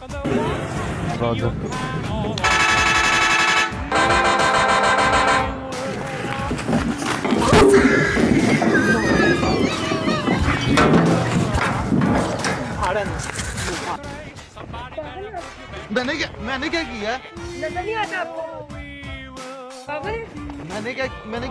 Roger. मैंने क्या किया? नजर नहीं आता आपको? पागल है? मैंने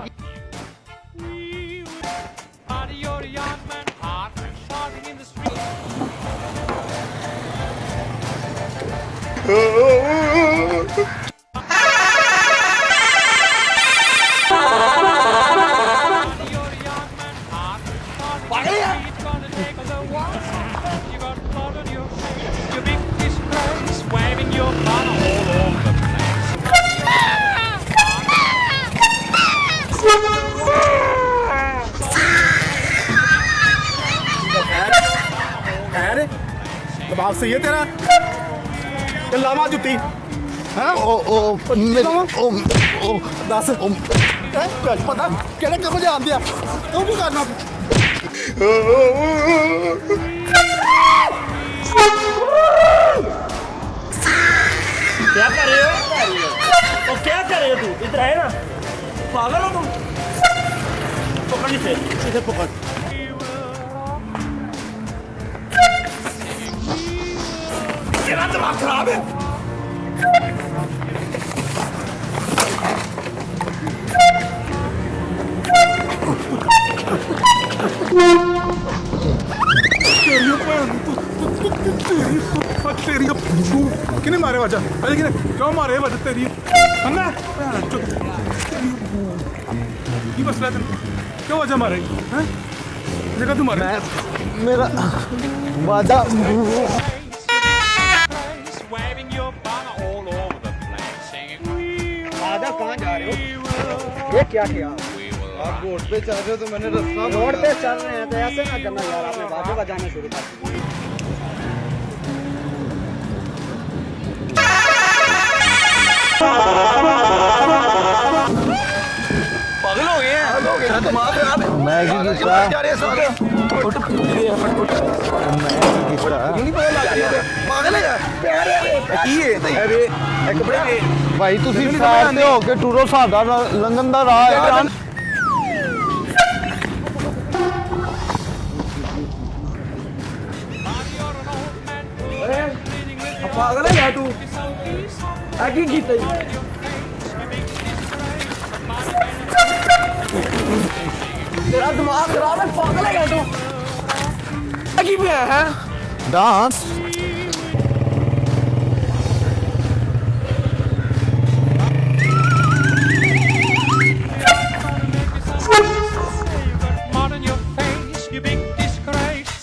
दबाव सही है तेरा लावा जुत्ती हाँ दस पता केड़े कम जानते तू की करना क्या कर रहे हो? तो क्या कर रहे हो तू? इधर है ना, पागल हो तुम? पकड़ इसे पकड़। तेरा दिमाग खराब है। किने मारे वजह अरे किने क्यों मारे वजह तेरी अन्ना की मसला है क्यों वजह मारे हैं जगह तू मारे मेरा वादा आधा कहाँ जा रहे हो? ये क्या किया? आप रोड पे चल रहे हो तो मैंने रास्ता रोड पे चल रहे हैं तो ऐसे ना करना यार, आपने बाजू बजाना शुरू कर दिया। पागल हो गए हैं दिमाग खराब है मैं की कीता जा रहे हैं पागल है यार की है अरे कपड़े भाई ਤੁਸੀਂ ਸਾਈਡ ਤੇ ਹੋ ਕੇ ਟੂਰੋ ਸਾਡਾ ਲੰਘਣ ਦਾ ਰਾਹ ਹੈ पागल है यार तू, आगे जीता तेरा दिमाग खराब है, पागल है यार तू। आगे पे है dance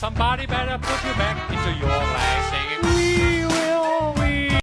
Somebody better put your